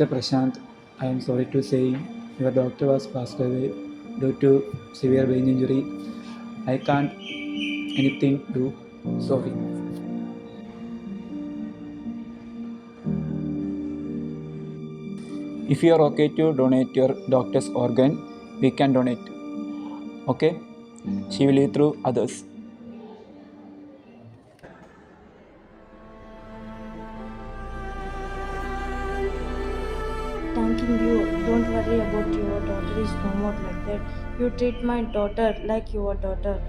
Mr. Prashant, I am sorry to say your doctor was passed away due to severe brain injury. I can't anything do. Sorry. If you are okay to donate your doctor's organ, we can donate. Okay? She will live through others. Thanking you. Don't worry about your daughter is no more like that. You treat my daughter like your daughter.